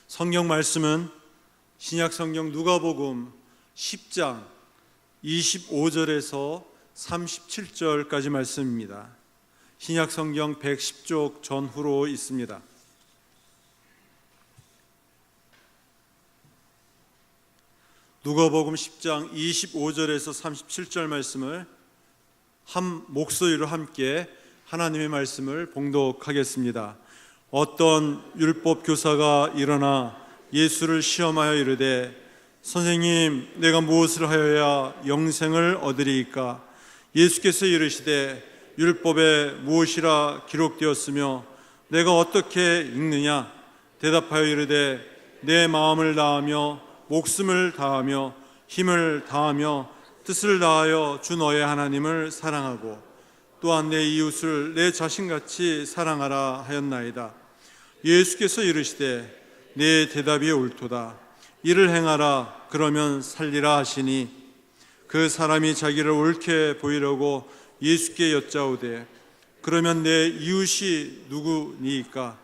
성경 말씀은 신약 성경 누가복음 10장 25절에서 37절까지 말씀입니다. 신약 성경 110쪽 전후로 있습니다. 누가복음 10장 25절에서 37절 말씀을 한 목소리로 함께 하나님의 말씀을 봉독하겠습니다. 어떤 율법 교사가 일어나 예수를 시험하여 이르되 선생님, 내가 무엇을 하여야 영생을 얻으리이까? 예수께서 이르시되 율법에 무엇이라 기록되었으며 내가 어떻게 읽느냐? 대답하여 이르되 내 마음을 다하며 목숨을 다하며 힘을 다하며 뜻을 다하여 주 너의 하나님을 사랑하고 또한 내 이웃을 내 자신같이 사랑하라 하였나이다. 예수께서 이르시되 내 대답이 옳도다. 이를 행하라, 그러면 살리라 하시니 그 사람이 자기를 옳게 보이려고 예수께 여짜오되 그러면 내 이웃이 누구니이까?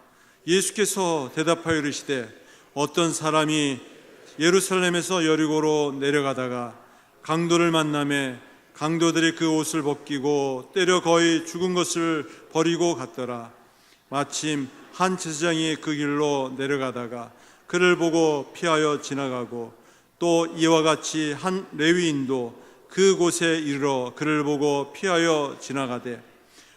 예수께서 대답하여 이르시되 어떤 사람이 예루살렘에서 여리고로 내려가다가 강도를 만나매 강도들이 그 옷을 벗기고 때려 거의 죽은 것을 버리고 갔더라. 마침 한 제사장이 그 길로 내려가다가 그를 보고 피하여 지나가고 또 이와 같이 한 레위인도 그곳에 이르러 그를 보고 피하여 지나가되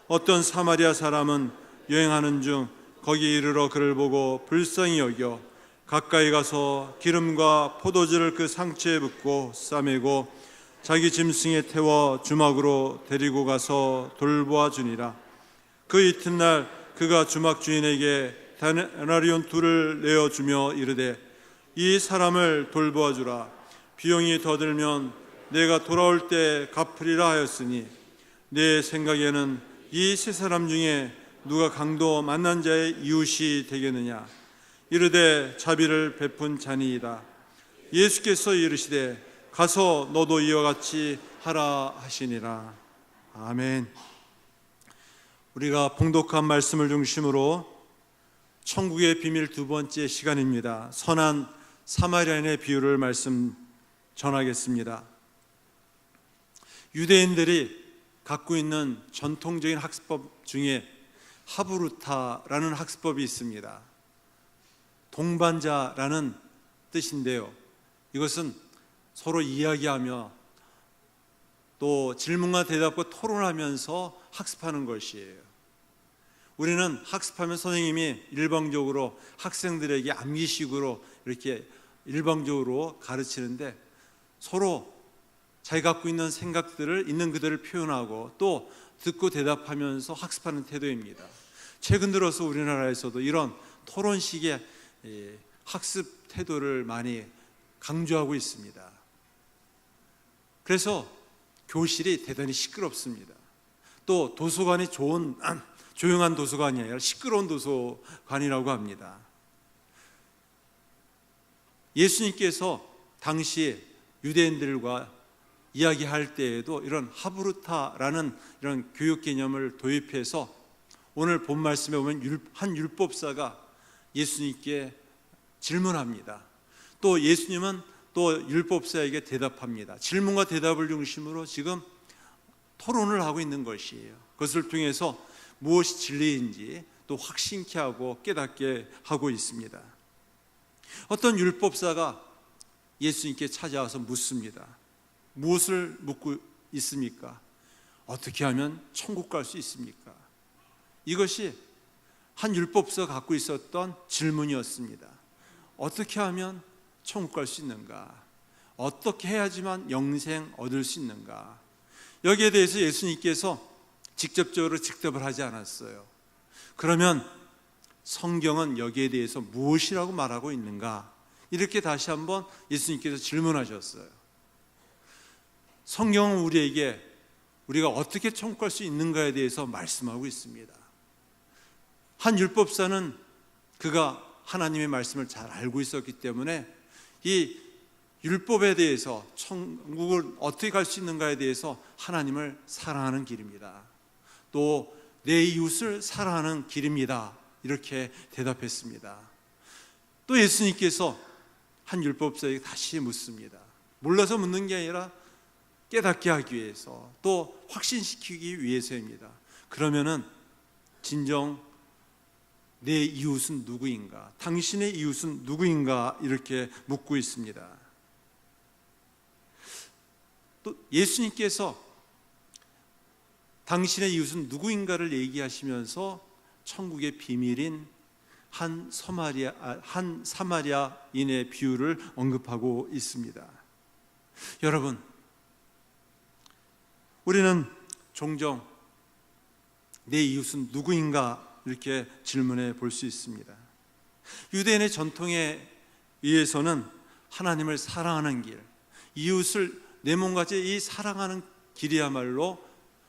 어떤 사마리아 사람은 여행하는 중 거기 이르러 그를 보고 불쌍히 여겨 가까이 가서 기름과 포도주를 그 상처에 붓고 싸매고 자기 짐승에 태워 주막으로 데리고 가서 돌보아 주니라. 그 이튿날 그가 주막 주인에게 데나리온 2를 내어주며 이르되 이 사람을 돌보아 주라. 비용이 더 들면 내가 돌아올 때 갚으리라 하였으니 내 생각에는 이 세 사람 중에 누가 강도 만난 자의 이웃이 되겠느냐? 이르되 자비를 베푼 자니이다. 예수께서 이르시되 가서 너도 이와 같이 하라 하시니라. 아멘. 우리가 봉독한 말씀을 중심으로 천국의 비밀 2번째 시간입니다. 선한 사마리아인의 비유를 말씀 전하겠습니다. 유대인들이 갖고 있는 전통적인 학습법 중에 하브루타라는 학습법이 있습니다. 동반자라는 뜻인데요, 이것은 서로 이야기하며 또 질문과 대답과 토론하면서 학습하는 것이에요. 우리는 학습하면 선생님이 일방적으로 학생들에게 암기식으로 이렇게 일방적으로 가르치는데 서로 자기 갖고 있는 생각들을 있는 그대로 표현하고 또 듣고 대답하면서 학습하는 태도입니다. 최근 들어서 우리나라에서도 이런 토론식의 학습 태도를 많이 강조하고 있습니다. 그래서 교실이 대단히 시끄럽습니다. 또 도서관이 조용한 도서관이 아니라 시끄러운 도서관이라고 합니다. 예수님께서 당시 유대인들과 이야기할 때에도 이런 하브루타라는 이런 교육 개념을 도입해서 오늘 본 말씀에 보면 한 율법사가 예수님께 질문합니다. 또 예수님은 또 율법사에게 대답합니다. 질문과 대답을 중심으로 지금 토론을 하고 있는 것이에요. 그것을 통해서 무엇이 진리인지 또 확신케 하고 깨닫게 하고 있습니다. 어떤 율법사가 예수님께 찾아와서 묻습니다. 무엇을 묻고 있습니까? 어떻게 하면 천국 갈 수 있습니까? 이것이 한 율법사가 갖고 있었던 질문이었습니다. 어떻게 하면 천국 갈 수 있는가? 어떻게 해야지만 영생 얻을 수 있는가? 여기에 대해서 예수님께서 직접적으로 직답을 하지 않았어요. 그러면 성경은 여기에 대해서 무엇이라고 말하고 있는가? 이렇게 다시 한번 예수님께서 질문하셨어요. 성경은 우리에게 우리가 어떻게 천국 갈 수 있는가에 대해서 말씀하고 있습니다. 한 율법사는 그가 하나님의 말씀을 잘 알고 있었기 때문에 이 율법에 대해서 천국을 어떻게 갈 수 있는가에 대해서 하나님을 사랑하는 길입니다. 또 내 이웃을 사랑하는 길입니다. 이렇게 대답했습니다. 또 예수님께서 한 율법사에게 다시 묻습니다. 몰라서 묻는 게 아니라 깨닫게 하기 위해서, 또 확신시키기 위해서입니다. 그러면은 진정 내 이웃은 누구인가? 당신의 이웃은 누구인가? 이렇게 묻고 있습니다. 또 예수님께서 당신의 이웃은 누구인가를 얘기하시면서 천국의 비밀인 한 사마리아인의 비유를 언급하고 있습니다. 여러분, 우리는 종종 내 이웃은 누구인가 이렇게 질문해 볼 수 있습니다. 유대인의 전통에 의해서는 하나님을 사랑하는 길, 이웃을 내 몸같이 이 사랑하는 길이야말로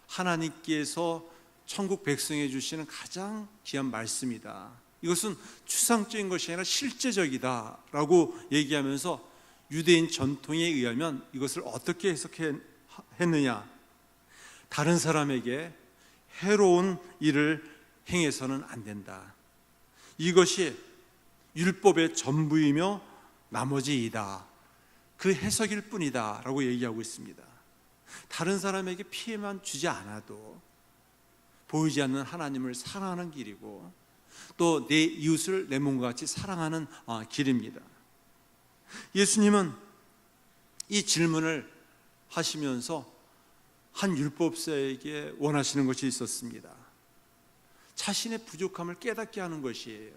하나님께서 천국 백성에 주시는 가장 귀한 말씀이다. 이것은 추상적인 것이 아니라 실제적이다 라고 얘기하면서 유대인 전통에 의하면 이것을 어떻게 해석했느냐? 다른 사람에게 해로운 일을 행해서는 안 된다. 이것이 율법의 전부이며 나머지이다. 그 해석일 뿐이다 라고 얘기하고 있습니다. 다른 사람에게 피해만 주지 않아도 보이지 않는 하나님을 사랑하는 길이고, 또 내 이웃을 내 몸과 같이 사랑하는 길입니다. 예수님은 이 질문을 하시면서 한 율법사에게 원하시는 것이 있었습니다. 자신의 부족함을 깨닫게 하는 것이에요.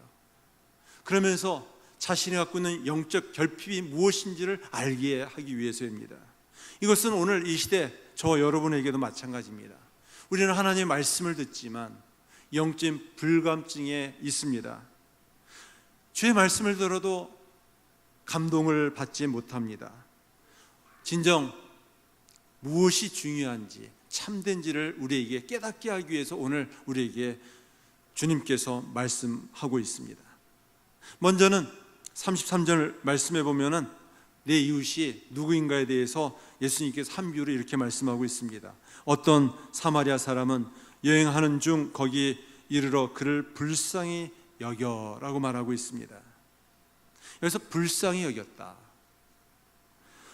그러면서 자신이 갖고 있는 영적 결핍이 무엇인지를 알게 하기 위해서입니다. 이것은 오늘 이 시대 저와 여러분에게도 마찬가지입니다. 우리는 하나님의 말씀을 듣지만 영적인 불감증에 있습니다. 주의 말씀을 들어도 감동을 받지 못합니다. 진정 무엇이 중요한지, 참된지를 우리에게 깨닫게 하기 위해서 오늘 우리에게 주님께서 말씀하고 있습니다. 먼저는 33절 말씀해 보면은 내 이웃이 누구인가에 대해서 예수님께서 한 비유로 이렇게 말씀하고 있습니다. 어떤 사마리아 사람은 여행하는 중 거기 이르러 그를 불쌍히 여겨라고 말하고 있습니다. 여기서 불쌍히 여겼다.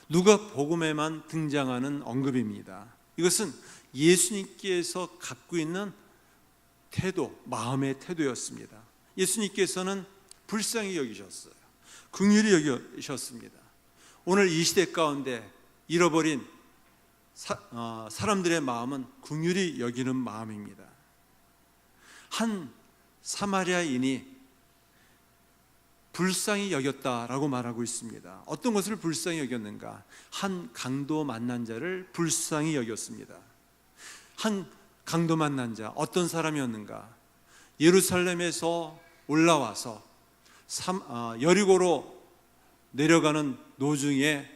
누가복음에만 등장하는 언급입니다. 이것은 예수님께서 갖고 있는 태도, 마음의 태도였습니다. 예수님께서는 불쌍히 여기셨어요. 긍휼히 여기셨습니다. 오늘 이 시대 가운데 잃어버린 사람들의 마음은 긍휼히 여기는 마음입니다. 한 사마리아인이 불쌍히 여겼다라고 말하고 있습니다. 어떤 것을 불쌍히 여겼는가? 한 강도 만난 자를 불쌍히 여겼습니다. 한 강도 만난 자, 어떤 사람이었는가? 예루살렘에서 올라와서 여리고로 내려가는 노중에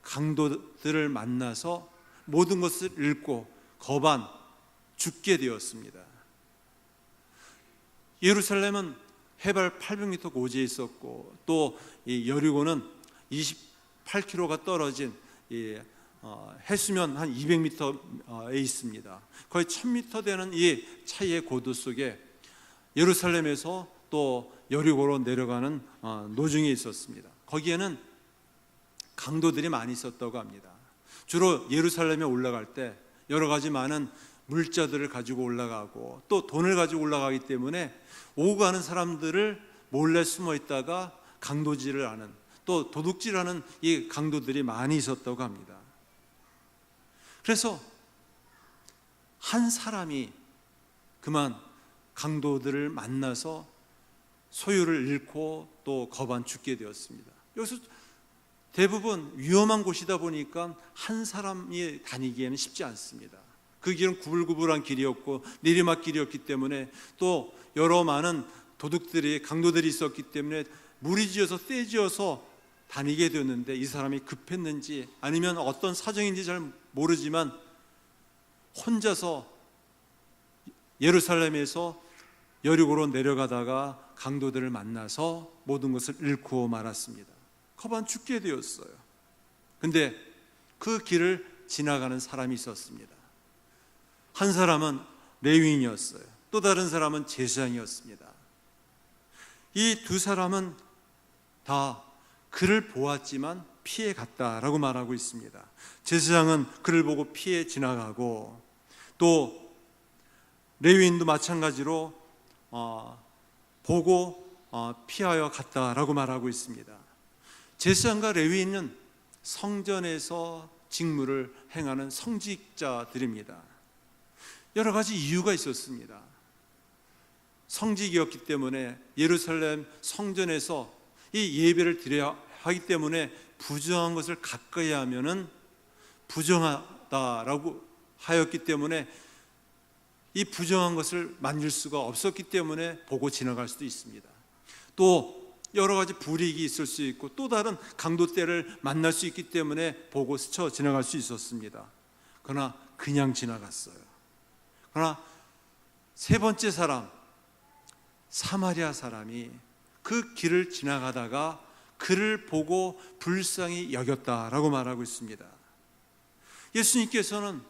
강도들을 만나서 모든 것을 잃고 거반 죽게 되었습니다. 예루살렘은 해발 800m 고지에 있었고, 또 이 여리고는 28km가 떨어진 해수면 한 200m에 있습니다. 거의 1000m 되는 이 차이의 고도 속에 예루살렘에서 또 여리고로 내려가는 노중에 있었습니다. 거기에는 강도들이 많이 있었다고 합니다. 주로 예루살렘에 올라갈 때 여러 가지 많은 물자들을 가지고 올라가고 또 돈을 가지고 올라가기 때문에 오고 가는 사람들을 몰래 숨어 있다가 강도질을 하는, 또 도둑질하는 이 강도들이 많이 있었다고 합니다. 그래서 한 사람이 그만 강도들을 만나서 소유를 잃고 또 거반 죽게 되었습니다. 여기서 대부분 위험한 곳이다 보니까 한 사람이 다니기에는 쉽지 않습니다. 그 길은 구불구불한 길이었고 내리막길이었기 때문에, 또 여러 많은 도둑들이, 강도들이 있었기 때문에 무리지어서 떼지어서 다니게 되었는데, 이 사람이 급했는지 아니면 어떤 사정인지 잘 모르지만 혼자서 예루살렘에서 여리고로 내려가다가 강도들을 만나서 모든 것을 잃고 말았습니다. 거반 죽게 되었어요. 근데 그 길을 지나가는 사람이 있었습니다. 한 사람은 레위인이었어요. 또 다른 사람은 제사장이었습니다. 이 두 사람은 다 그를 보았지만 피해 갔다라고 말하고 있습니다. 제사장은 그를 보고 피해 지나가고, 또 레위인도 마찬가지로 보고 피하여 갔다라고 말하고 있습니다. 제사장과 레위인은 성전에서 직무를 행하는 성직자들입니다. 여러 가지 이유가 있었습니다. 성직이었기 때문에 예루살렘 성전에서 이 예배를 드려야 하기 때문에 부정한 것을 가까이 하면은 부정하다라고 하였기 때문에 이 부정한 것을 만질 수가 없었기 때문에 보고 지나갈 수도 있습니다. 또 여러 가지 불이익이 있을 수 있고, 또 다른 강도떼를 만날 수 있기 때문에 보고 스쳐 지나갈 수 있었습니다. 그러나 그냥 지나갔어요. 그러나 세 번째 사람, 사마리아 사람이 그 길을 지나가다가 그를 보고 불쌍히 여겼다라고 말하고 있습니다. 예수님께서는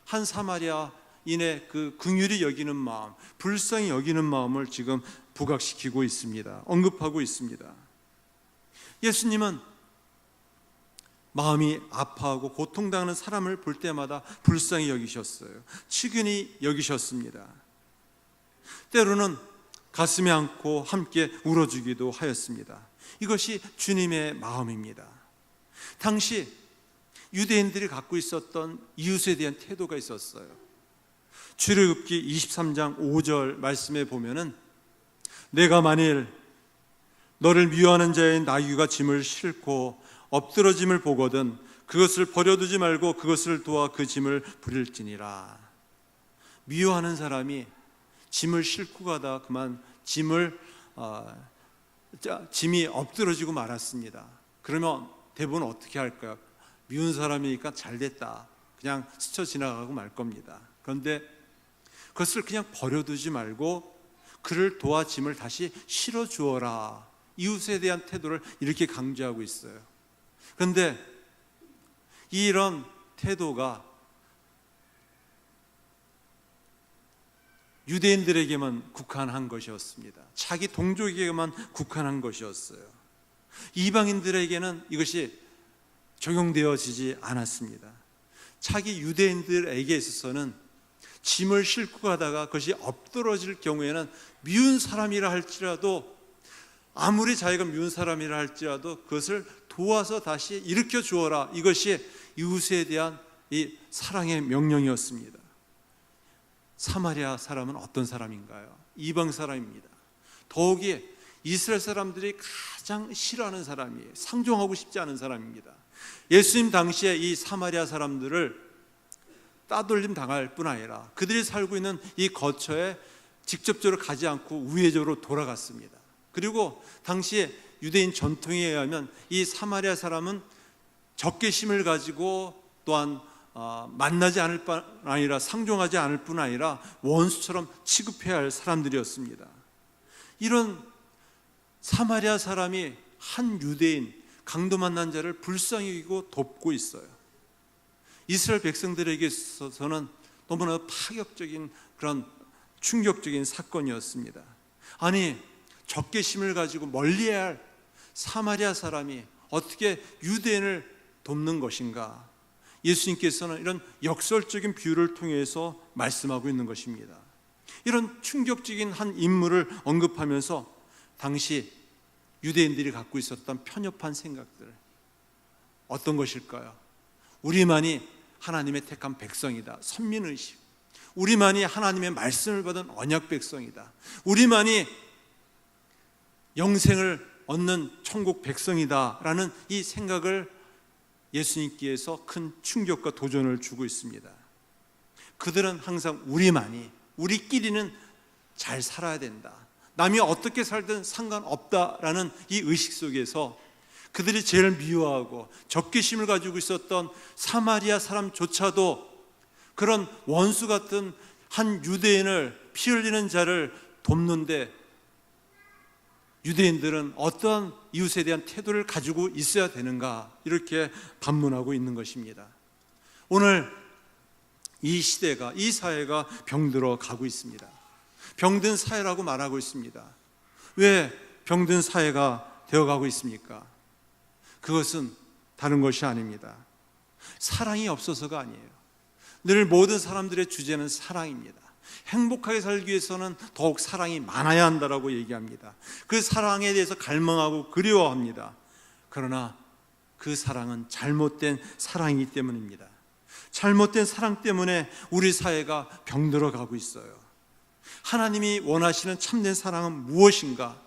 한 사마리아인의 그 긍휼히 여기는 마음, 불쌍히 여기는 마음을 지금 부각시키고 있습니다. 언급하고 있습니다. 예수님은 마음이 아파하고 고통당하는 사람을 볼 때마다 불쌍히 여기셨어요. 측은히 여기셨습니다. 때로는 가슴에 안고 함께 울어주기도 하였습니다. 이것이 주님의 마음입니다. 당시 유대인들이 갖고 있었던 이웃에 대한 태도가 있었어요. 출애굽기 23장 5절 말씀에 보면은, 내가 만일 너를 미워하는 자의 나귀가 짐을 싣고 엎드러짐을 보거든 그것을 버려두지 말고 그것을 도와 그 짐을 부릴지니라. 미워하는 사람이 짐을 싣고 가다 그만 짐이 엎드러지고 말았습니다. 그러면 대부분 어떻게 할까요? 미운 사람이니까 잘됐다, 그냥 스쳐 지나가고 말 겁니다. 그런데 그것을 그냥 버려두지 말고 그를 도와 짐을 다시 실어 주어라. 이웃에 대한 태도를 이렇게 강조하고 있어요. 그런데 이런 태도가 유대인들에게만 국한한 것이었습니다. 자기 동족에게만 국한한 것이었어요. 이방인들에게는 이것이 적용되어지지 않았습니다. 자기 유대인들에게 있어서는 짐을 싣고 가다가 그것이 엎드러질 경우에는 미운 사람이라 할지라도, 아무리 자기가 미운 사람이라 할지라도 그것을 도와서 다시 일으켜 주어라. 이것이 이웃에 대한 이 사랑의 명령이었습니다. 사마리아 사람은 어떤 사람인가요? 이방 사람입니다. 더욱이 이스라엘 사람들이 가장 싫어하는 사람이에요. 상종하고 싶지 않은 사람입니다. 예수님 당시에 이 사마리아 사람들을 따돌림 당할 뿐 아니라 그들이 살고 있는 이 거처에 직접적으로 가지 않고 우회적으로 돌아갔습니다. 그리고 당시에 유대인 전통에 의하면 이 사마리아 사람은 적개심을 가지고 또한 만나지 않을 뿐 아니라 상종하지 않을 뿐 아니라 원수처럼 취급해야 할 사람들이었습니다. 이런 사마리아 사람이 한 유대인, 강도 만난 자를 불쌍히 여기고 돕고 있어요. 이스라엘 백성들에게 있어서는 너무나 파격적인 그런 충격적인 사건이었습니다. 아니, 적개심을 가지고 멀리해야 할 사마리아 사람이 어떻게 유대인을 돕는 것인가? 예수님께서는 이런 역설적인 비유를 통해서 말씀하고 있는 것입니다. 이런 충격적인 한 인물을 언급하면서 당시 유대인들이 갖고 있었던 편협한 생각들, 어떤 것일까요? 우리만이 하나님의 택한 백성이다. 선민의식. 우리만이 하나님의 말씀을 받은 언약 백성이다. 우리만이 영생을 얻는 천국 백성이다 라는 이 생각을 예수님께서 큰 충격과 도전을 주고 있습니다. 그들은 항상 우리끼리는 잘 살아야 된다, 남이 어떻게 살든 상관없다라는 이 의식 속에서 그들이 제일 미워하고 적개심을 가지고 있었던 사마리아 사람조차도 그런 원수 같은 한 유대인을, 피 흘리는 자를 돕는데 유대인들은 어떠한 이웃에 대한 태도를 가지고 있어야 되는가, 이렇게 반문하고 있는 것입니다. 오늘 이 시대가, 이 사회가 병들어 가고 있습니다. 병든 사회라고 말하고 있습니다. 왜 병든 사회가 되어가고 있습니까? 그것은 다른 것이 아닙니다. 사랑이 없어서가 아니에요. 늘 모든 사람들의 주제는 사랑입니다. 행복하게 살기 위해서는 더욱 사랑이 많아야 한다라고 얘기합니다. 그 사랑에 대해서 갈망하고 그리워합니다. 그러나 그 사랑은 잘못된 사랑이기 때문입니다. 잘못된 사랑 때문에 우리 사회가 병들어가고 있어요. 하나님이 원하시는 참된 사랑은 무엇인가?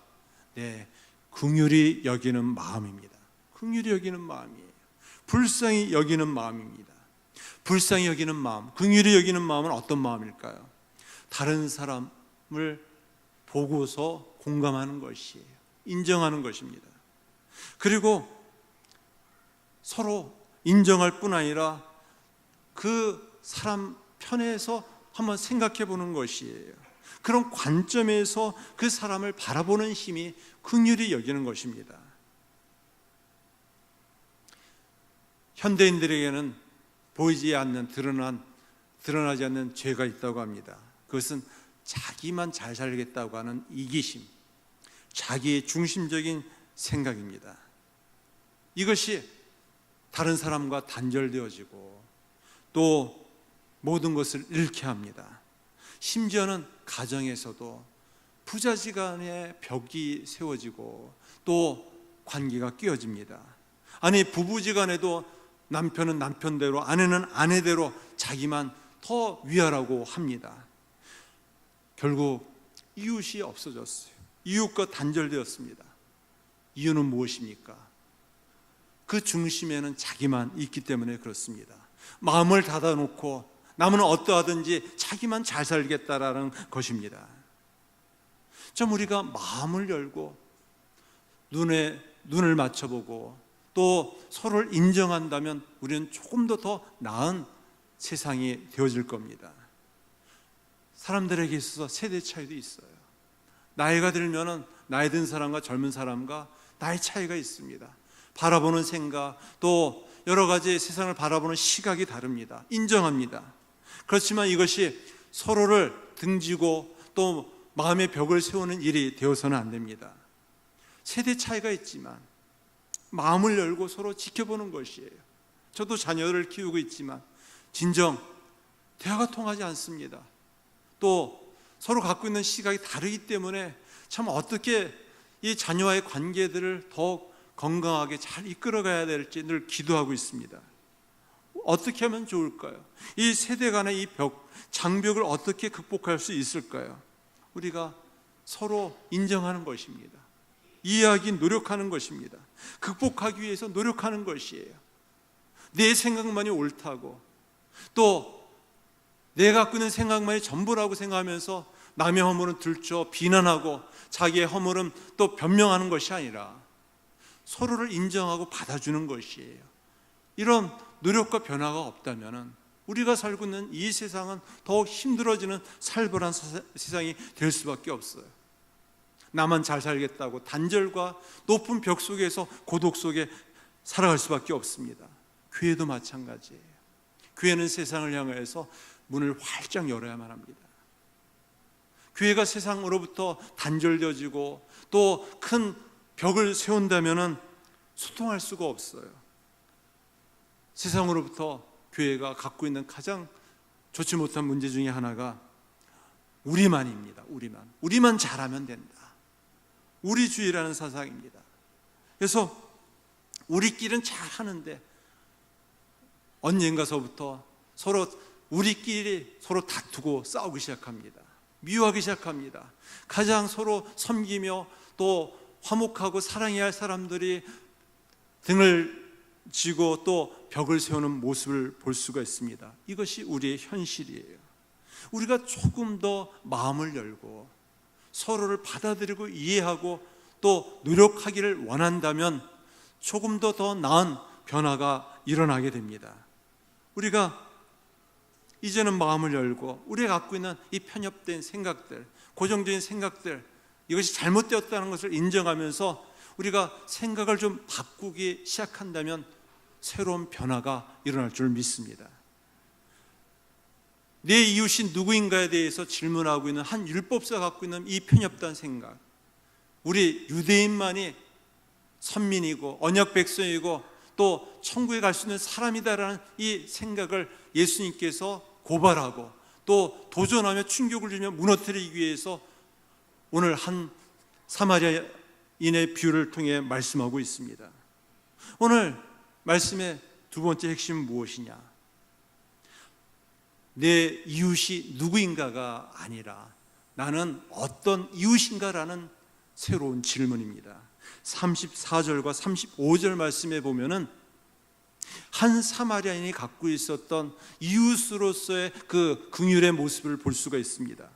네, 긍휼히 여기는 마음입니다. 긍휼히 여기는 마음이에요. 불쌍히 여기는 마음입니다. 불쌍히 여기는 마음, 긍휼히 여기는 마음은 어떤 마음일까요? 다른 사람을 보고서 공감하는 것이에요. 인정하는 것입니다. 그리고 서로 인정할 뿐 아니라 그 사람 편에서 한번 생각해 보는 것이에요. 그런 관점에서 그 사람을 바라보는 힘이 긍휼히 여기는 것입니다. 현대인들에게는 보이지 않는, 드러나지 않는 죄가 있다고 합니다. 그것은 자기만 잘 살겠다고 하는 이기심, 자기의 중심적인 생각입니다. 이것이 다른 사람과 단절되어지고 또 모든 것을 잃게 합니다. 심지어는 가정에서도 부자지간에 벽이 세워지고 또 관계가 끼어집니다. 아니, 부부지간에도 남편은 남편대로, 아내는 아내대로 자기만 더 위하라고 합니다. 결국 이웃이 없어졌어요. 이웃과 단절되었습니다. 이유는 무엇입니까? 그 중심에는 자기만 있기 때문에 그렇습니다. 마음을 닫아놓고 남은 어떠하든지 자기만 잘 살겠다라는 것입니다. 좀 우리가 마음을 열고 눈을 맞춰보고 또 서로를 인정한다면 우리는 조금 더 나은 세상이 되어질 겁니다. 사람들에게 있어서 세대 차이도 있어요. 나이가 들면은 나이 든 사람과 젊은 사람과 나이 차이가 있습니다. 바라보는 생각, 또 여러 가지 세상을 바라보는 시각이 다릅니다. 인정합니다. 그렇지만 이것이 서로를 등지고 또 마음의 벽을 세우는 일이 되어서는 안 됩니다. 세대 차이가 있지만 마음을 열고 서로 지켜보는 것이에요. 저도 자녀를 키우고 있지만 진정 대화가 통하지 않습니다. 또 서로 갖고 있는 시각이 다르기 때문에 참 어떻게 이 자녀와의 관계들을 더욱 건강하게 잘 이끌어가야 될지 늘 기도하고 있습니다. 어떻게 하면 좋을까요? 이 세대 간의 이 장벽을 어떻게 극복할 수 있을까요? 우리가 서로 인정하는 것입니다. 이해하기 노력하는 것입니다. 극복하기 위해서 노력하는 것이에요. 내 생각만이 옳다고 또 내가 갖고 있는 생각만이 전부라고 생각하면서 남의 허물은 들춰 비난하고 자기의 허물은 또 변명하는 것이 아니라 서로를 인정하고 받아주는 것이에요. 이런 노력과 변화가 없다면 우리가 살고 있는 이 세상은 더욱 힘들어지는 살벌한 세상이 될 수밖에 없어요. 나만 잘 살겠다고 단절과 높은 벽 속에서 고독 속에 살아갈 수밖에 없습니다. 교회도 마찬가지예요. 교회는 세상을 향해서 문을 활짝 열어야만 합니다. 교회가 세상으로부터 단절되어지고 또 큰 벽을 세운다면 소통할 수가 없어요. 세상으로부터 교회가 갖고 있는 가장 좋지 못한 문제 중에 하나가 우리만입니다. 우리만 잘하면 된다. 우리주의라는 사상입니다. 그래서 우리끼리는 잘하는데 언젠가서부터 서로 우리끼리 서로 다투고 싸우기 시작합니다. 미워하기 시작합니다. 가장 서로 섬기며 또 화목하고 사랑해야 할 사람들이 등을 지고 또 벽을 세우는 모습을 볼 수가 있습니다. 이것이 우리의 현실이에요. 우리가 조금 더 마음을 열고 서로를 받아들이고 이해하고 또 노력하기를 원한다면 조금 더 나은 변화가 일어나게 됩니다. 우리가 이제는 마음을 열고 우리가 갖고 있는 이 편협된 생각들, 고정적인 생각들, 이것이 잘못되었다는 것을 인정하면서 우리가 생각을 좀 바꾸기 시작한다면 새로운 변화가 일어날 줄 믿습니다. 내 이웃이 누구인가에 대해서 질문하고 있는 한 율법사가 갖고 있는 이 편협한 생각, 우리 유대인만이 선민이고 언약 백성이고 또 천국에 갈 수 있는 사람이다라는 이 생각을 예수님께서 고발하고 또 도전하며 충격을 주며 무너뜨리기 위해서 오늘 한 사마리아인의 비유를 통해 말씀하고 있습니다. 오늘 말씀의 두 번째 핵심은 무엇이냐? 내 이웃이 누구인가가 아니라 나는 어떤 이웃인가라는 새로운 질문입니다. 34절과 35절 말씀에 보면은 한 사마리아인이 갖고 있었던 이웃으로서의 그 긍휼의 모습을 볼 수가 있습니다.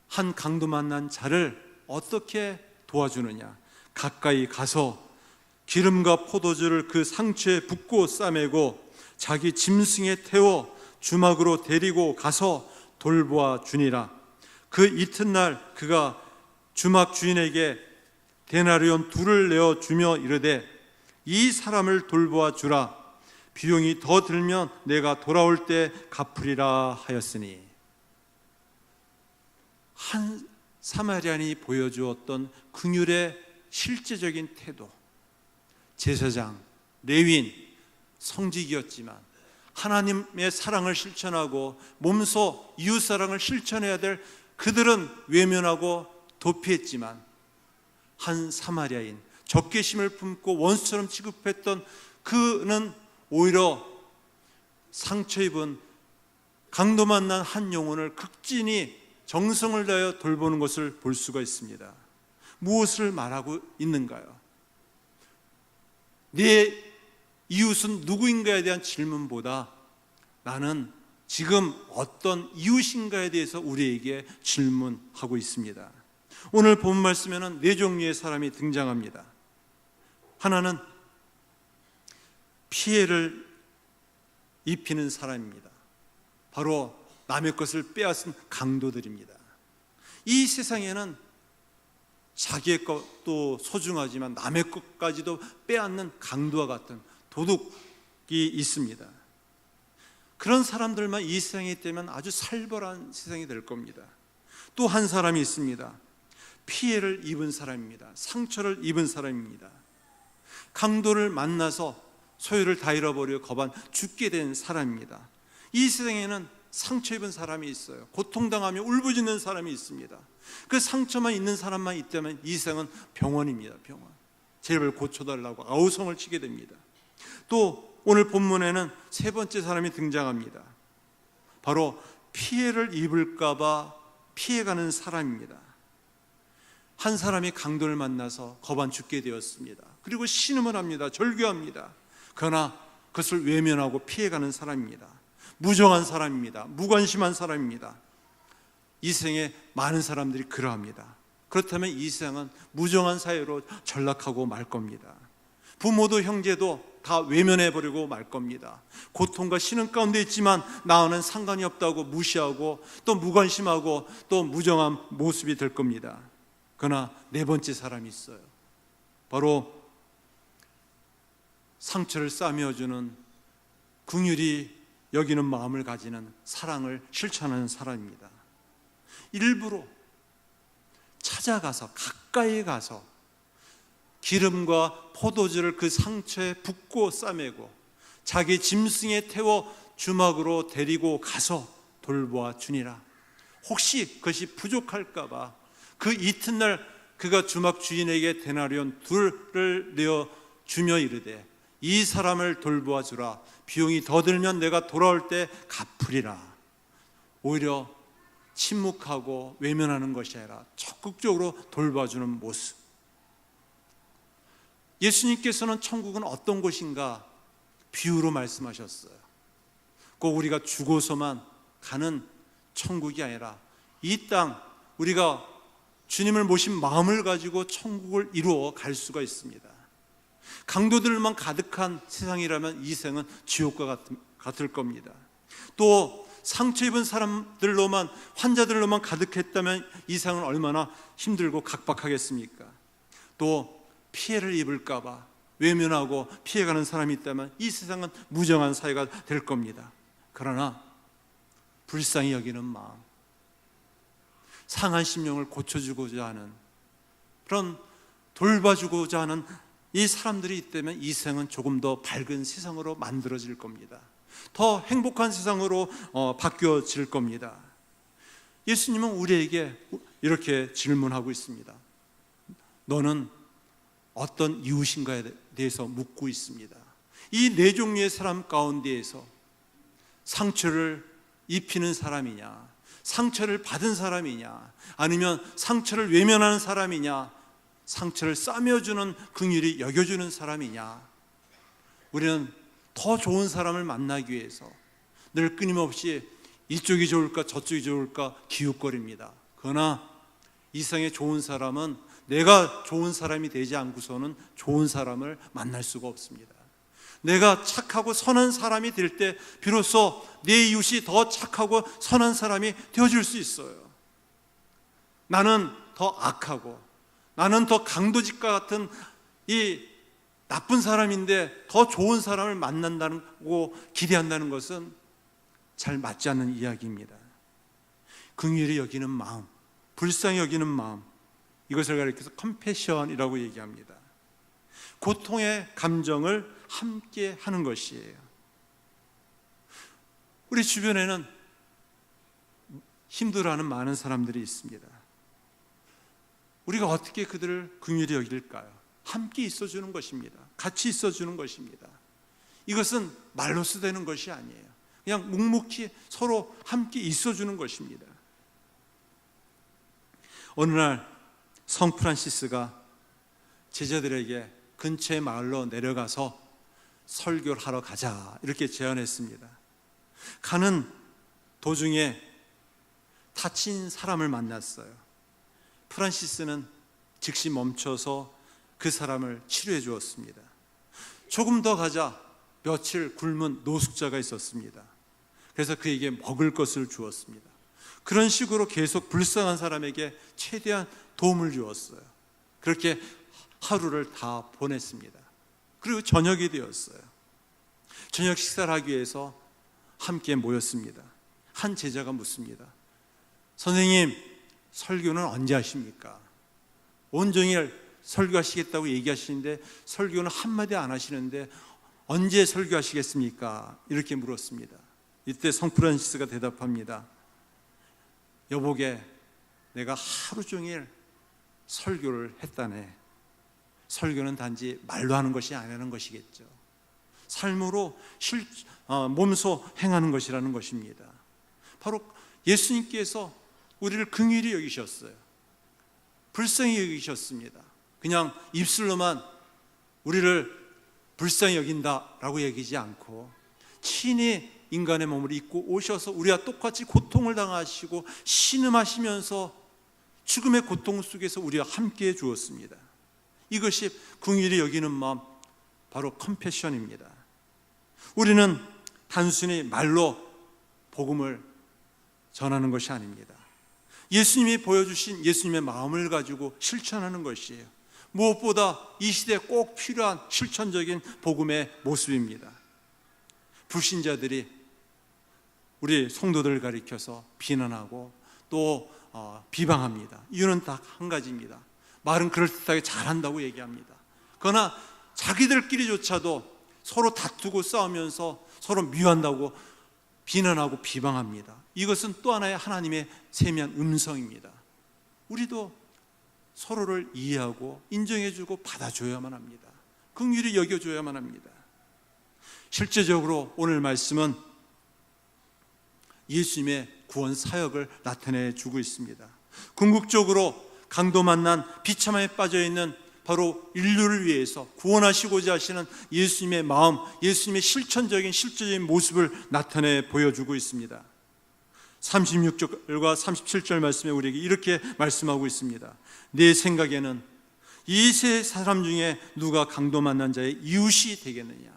한 강도 만난 자를 어떻게 도와주느냐? 가까이 가서 기름과 포도주를 그 상처에 붓고 싸매고 자기 짐승에 태워 주막으로 데리고 가서 돌보아 주니라. 그 이튿날 그가 주막 주인에게 데나리온 2를 내어 주며 이르되 이 사람을 돌보아 주라. 비용이 더 들면 내가 돌아올 때 갚으리라 하였으니. 한 사마리아인이 보여주었던 긍휼의 실제적인 태도, 제사장, 레위인, 성직이었지만 하나님의 사랑을 실천하고 몸소 이웃사랑을 실천해야 될 그들은 외면하고 도피했지만 한 사마리아인, 적개심을 품고 원수처럼 취급했던 그는 오히려 상처 입은 강도 만난 한 영혼을 극진히 정성을 다하여 돌보는 것을 볼 수가 있습니다. 무엇을 말하고 있는가요? 내 이웃은 누구인가에 대한 질문보다 나는 지금 어떤 이웃인가에 대해서 우리에게 질문하고 있습니다. 오늘 본 말씀에는 4종류의 사람이 등장합니다. 하나는 피해를 입히는 사람입니다. 바로 남의 것을 빼앗은 강도들입니다. 이 세상에는 자기의 것도 소중하지만 남의 것까지도 빼앗는 강도와 같은 도둑이 있습니다. 그런 사람들만 이 세상에 있다면 아주 살벌한 세상이 될 겁니다. 또 한 사람이 있습니다. 피해를 입은 사람입니다. 상처를 입은 사람입니다. 강도를 만나서 소유를 다 잃어버리고 거반 죽게 된 사람입니다. 이 세상에는 상처 입은 사람이 있어요. 고통당하며 울부짖는 사람이 있습니다. 그 상처만 있는 사람만 있다면 이 세상은 병원입니다. 병원. 제발 고쳐달라고 아우성을 치게 됩니다. 또 오늘 본문에는 세 번째 사람이 등장합니다. 바로 피해를 입을까 봐 피해가는 사람입니다. 한 사람이 강도를 만나서 거반 죽게 되었습니다. 그리고 신음을 합니다. 절규합니다. 그러나 그것을 외면하고 피해가는 사람입니다. 무정한 사람입니다. 무관심한 사람입니다. 이 세상에 많은 사람들이 그러합니다. 그렇다면 이 세상은 무정한 사회로 전락하고 말 겁니다. 부모도 형제도 다 외면해버리고 말 겁니다. 고통과 신음 가운데 있지만 나와는 상관이 없다고 무시하고 또 무관심하고 또 무정한 모습이 될 겁니다. 그러나 네 번째 사람이 있어요. 바로 상처를 싸매어주는 긍휼히 여기는 마음을 가지는 사랑을 실천하는 사람입니다. 일부러 찾아가서 가까이 가서 기름과 포도주를 그 상처에 붓고 싸매고 자기 짐승에 태워 주막으로 데리고 가서 돌보아 주니라. 혹시 그것이 부족할까 봐 그 이튿날 그가 주막 주인에게 데나리온 2를 내어 주며 이르되 이 사람을 돌보아 주라. 비용이 더 들면 내가 돌아올 때 갚으리라. 오히려 침묵하고 외면하는 것이 아니라 적극적으로 돌봐주는 모습. 예수님께서는 천국은 어떤 곳인가 비유로 말씀하셨어요. 꼭 우리가 죽어서만 가는 천국이 아니라 이 땅 우리가 주님을 모신 마음을 가지고 천국을 이루어 갈 수가 있습니다. 강도들만 가득한 세상이라면 이 생은 지옥과 같을 겁니다. 또 상처 입은 사람들로만, 환자들로만 가득했다면 이 세상은 얼마나 힘들고 각박하겠습니까? 또 피해를 입을까 봐 외면하고 피해가는 사람이 있다면 이 세상은 무정한 사회가 될 겁니다. 그러나 불쌍히 여기는 마음, 상한 심령을 고쳐주고자 하는, 그런 돌봐주고자 하는 이 사람들이 있다면 이 세상은 조금 더 밝은 세상으로 만들어질 겁니다. 더 행복한 세상으로 바뀌어질 겁니다. 예수님은 우리에게 이렇게 질문하고 있습니다. 너는 어떤 이웃인가에 대해서 묻고 있습니다. 이 네 종류의 사람 가운데에서 상처를 입히는 사람이냐, 상처를 받은 사람이냐, 아니면 상처를 외면하는 사람이냐, 상처를 싸매어주는, 긍휼히 여겨주는 사람이냐. 우리는 더 좋은 사람을 만나기 위해서 늘 끊임없이 이쪽이 좋을까 저쪽이 좋을까 기웃거립니다. 그러나 이 세상에 좋은 사람은 내가 좋은 사람이 되지 않고서는 좋은 사람을 만날 수가 없습니다. 내가 착하고 선한 사람이 될 때 비로소 내 이웃이 더 착하고 선한 사람이 되어줄 수 있어요. 나는 더 악하고 나는 더 강도직과 같은 이 나쁜 사람인데 더 좋은 사람을 만난다고 기대한다는 것은 잘 맞지 않는 이야기입니다. 긍휼히 여기는 마음, 불쌍히 여기는 마음, 이것을 가리켜서 컴패션이라고 얘기합니다. 고통의 감정을 함께 하는 것이에요. 우리 주변에는 힘들어하는 많은 사람들이 있습니다. 우리가 어떻게 그들을 긍휼히 여길까요? 함께 있어주는 것입니다. 같이 있어주는 것입니다. 이것은 말로써 되는 것이 아니에요. 그냥 묵묵히 서로 함께 있어주는 것입니다. 어느 날 성 프란시스가 제자들에게 근처의 마을로 내려가서 설교를 하러 가자 이렇게 제안했습니다. 가는 도중에 다친 사람을 만났어요. 프란시스는 즉시 멈춰서 그 사람을 치료해 주었습니다. 조금 더 가자 며칠 굶은 노숙자가 있었습니다. 그래서 그에게 먹을 것을 주었습니다. 그런 식으로 계속 불쌍한 사람에게 최대한 도움을 주었어요. 그렇게 하루를 다 보냈습니다. 그리고 저녁이 되었어요. 저녁 식사를 하기 위해서 함께 모였습니다. 한 제자가 묻습니다. 선생님, 설교는 언제 하십니까? 온종일 설교하시겠다고 얘기하시는데 설교는 한마디 안 하시는데 언제 설교하시겠습니까? 이렇게 물었습니다. 이때 성 프란시스가 대답합니다. 여보게, 내가 하루 종일 설교를 했다네. 설교는 단지 말로 하는 것이 아니라는 것이겠죠. 삶으로 몸소 행하는 것이라는 것입니다. 바로 예수님께서 우리를 긍휼히 여기셨어요. 불쌍히 여기셨습니다. 그냥 입술로만 우리를 불쌍히 여긴다라고 얘기하지 않고 친히 인간의 몸을 입고 오셔서 우리와 똑같이 고통을 당하시고 신음하시면서 죽음의 고통 속에서 우리와 함께해 주었습니다. 이것이 긍휼히 여기는 마음, 바로 컴패션입니다. 우리는 단순히 말로 복음을 전하는 것이 아닙니다. 예수님이 보여주신 예수님의 마음을 가지고 실천하는 것이에요. 무엇보다 이 시대에 꼭 필요한 실천적인 복음의 모습입니다. 불신자들이 우리 성도들을 가리켜서 비난하고 또 비방합니다. 이유는 딱 한 가지입니다. 말은 그럴듯하게 잘한다고 얘기합니다. 그러나 자기들끼리조차도 서로 다투고 싸우면서 서로 미워한다고 비난하고 비방합니다. 이것은 또 하나의 하나님의 세미한 음성입니다. 우리도 서로를 이해하고 인정해주고 받아줘야만 합니다. 긍휼히 여겨줘야만 합니다. 실제적으로 오늘 말씀은 예수님의 구원 사역을 나타내 주고 있습니다. 궁극적으로 강도 만난 비참함에 빠져있는 바로 인류를 위해서 구원하시고자 하시는 예수님의 마음, 예수님의 실질적인 모습을 나타내 보여주고 있습니다. 36절과 37절 말씀에 우리에게 이렇게 말씀하고 있습니다. 내 생각에는 이 세 사람 중에 누가 강도 만난 자의 이웃이 되겠느냐?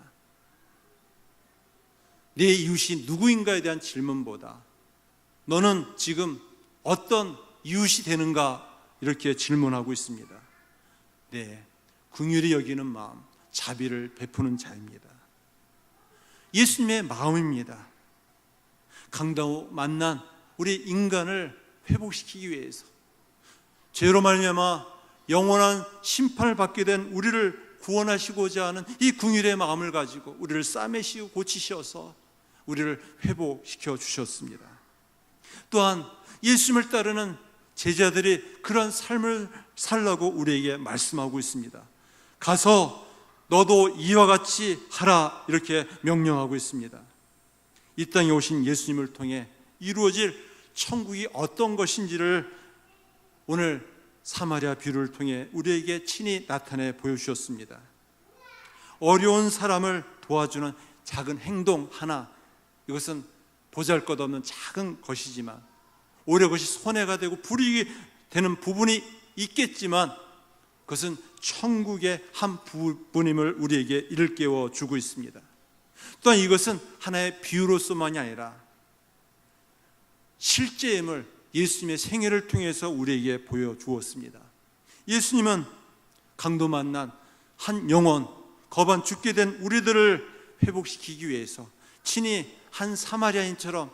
내 이웃이 누구인가에 대한 질문보다 너는 지금 어떤 이웃이 되는가? 이렇게 질문하고 있습니다. 네, 긍휼히 여기는 마음, 자비를 베푸는 자입니다. 예수님의 마음입니다. 강도 만난 우리 인간을 회복시키기 위해서 죄로 말미암아 영원한 심판을 받게 된 우리를 구원하시고자 하는 이 긍휼의 마음을 가지고 우리를 싸매시고 고치셔서 우리를 회복시켜 주셨습니다. 또한 예수님을 따르는 제자들이 그런 삶을 살라고 우리에게 말씀하고 있습니다. 가서 너도 이와 같이 하라, 이렇게 명령하고 있습니다. 이 땅에 오신 예수님을 통해 이루어질 천국이 어떤 것인지를 오늘 사마리아 비유를 통해 우리에게 친히 나타내 보여주셨습니다. 어려운 사람을 도와주는 작은 행동 하나, 이것은 보잘것없는 작은 것이지만 오히려 그것이 손해가 되고 불이익이 되는 부분이 있겠지만 그것은 천국의 한 부분임을 우리에게 일깨워 주고 있습니다. 또한 이것은 하나의 비유로서만이 아니라 실제임을 예수님의 생애를 통해서 우리에게 보여주었습니다. 예수님은 강도 만난 한 영혼, 거반 죽게 된 우리들을 회복시키기 위해서 친히 한 사마리아인처럼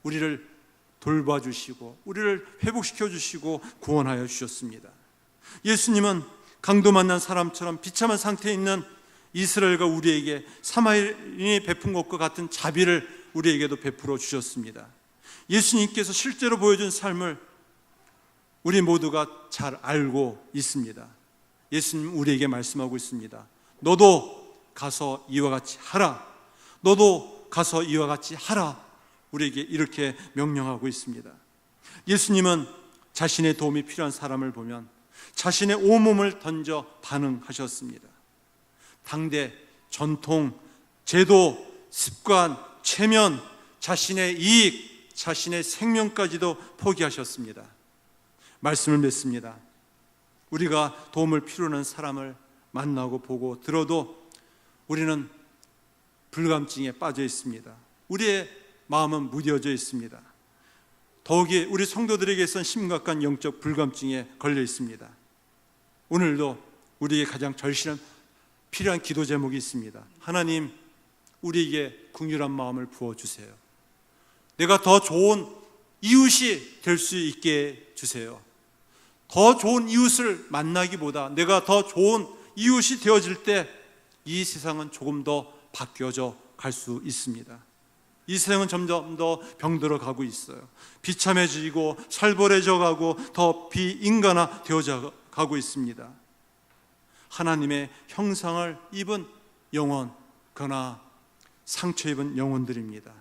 우리를 돌봐주시고 우리를 회복시켜 주시고 구원하여 주셨습니다. 예수님은 강도 만난 사람처럼 비참한 상태에 있는 이스라엘과 우리에게 사마리아인이 베푼 것과 같은 자비를 우리에게도 베풀어 주셨습니다. 예수님께서 실제로 보여준 삶을 우리 모두가 잘 알고 있습니다. 예수님 우리에게 말씀하고 있습니다. 너도 가서 이와 같이 하라. 너도 가서 이와 같이 하라. 우리에게 이렇게 명령하고 있습니다. 예수님은 자신의 도움이 필요한 사람을 보면 자신의 온몸을 던져 반응하셨습니다. 당대 전통, 제도, 습관, 체면, 자신의 이익, 자신의 생명까지도 포기하셨습니다. 말씀을 맺습니다. 우리가 도움을 필요로 하는 사람을 만나고 보고 들어도 우리는 불감증에 빠져 있습니다. 우리의 마음은 무뎌져 있습니다. 더욱이 우리 성도들에게선 심각한 영적 불감증에 걸려 있습니다. 오늘도 우리에게 가장 절실한 필요한 기도 제목이 있습니다. 하나님, 우리에게 긍휼한 마음을 부어주세요. 내가 더 좋은 이웃이 될 수 있게 해주세요. 더 좋은 이웃을 만나기보다 내가 더 좋은 이웃이 되어질 때 이 세상은 조금 더 바뀌어져 갈 수 있습니다. 이 세상은 점점 더 병들어 가고 있어요. 비참해지고 살벌해져 가고 더 비인간화 되어져 가고 있습니다. 하나님의 형상을 입은 영혼, 그러나 상처 입은 영혼들입니다.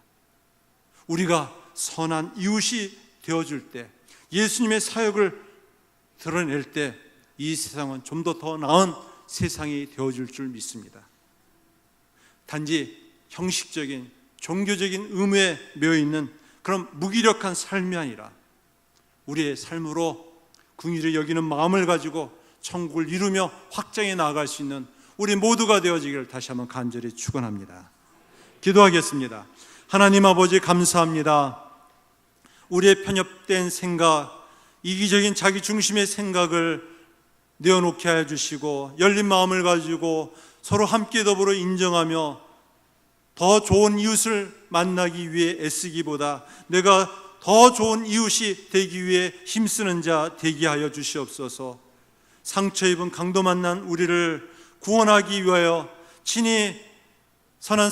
우리가 선한 이웃이 되어줄 때, 예수님의 사역을 드러낼 때 이 세상은 좀 더 나은 세상이 되어줄 줄 믿습니다. 단지 형식적인 종교적인 의무에 매여있는 그런 무기력한 삶이 아니라 우리의 삶으로 긍휼히 여기는 마음을 가지고 천국을 이루며 확장해 나아갈 수 있는 우리 모두가 되어지기를 다시 한번 간절히 축원합니다. 기도하겠습니다. 하나님 아버지, 감사합니다. 우리의 편협된 생각, 이기적인 자기 중심의 생각을 내어놓게 하여 주시고 열린 마음을 가지고 서로 함께 더불어 인정하며 더 좋은 이웃을 만나기 위해 애쓰기보다 내가 더 좋은 이웃이 되기 위해 힘쓰는 자 되게 하여 주시옵소서. 상처 입은 강도 만난 우리를 구원하기 위하여 친히 선한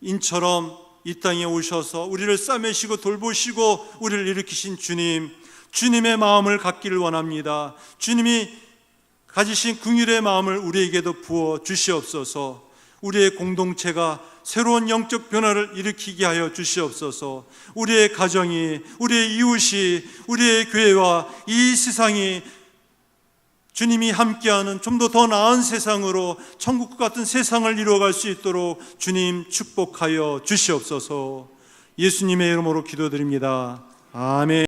사마리아인처럼 이 땅에 오셔서 우리를 싸매시고 돌보시고 우리를 일으키신 주님, 주님의 마음을 갖기를 원합니다. 주님이 가지신 긍휼의 마음을 우리에게도 부어 주시옵소서. 우리의 공동체가 새로운 영적 변화를 일으키게 하여 주시옵소서. 우리의 가정이, 우리의 이웃이, 우리의 교회와 이 세상이 주님이 함께하는 좀 더 나은 세상으로, 천국 같은 세상을 이루어갈 수 있도록 주님 축복하여 주시옵소서. 예수님의 이름으로 기도드립니다. 아멘.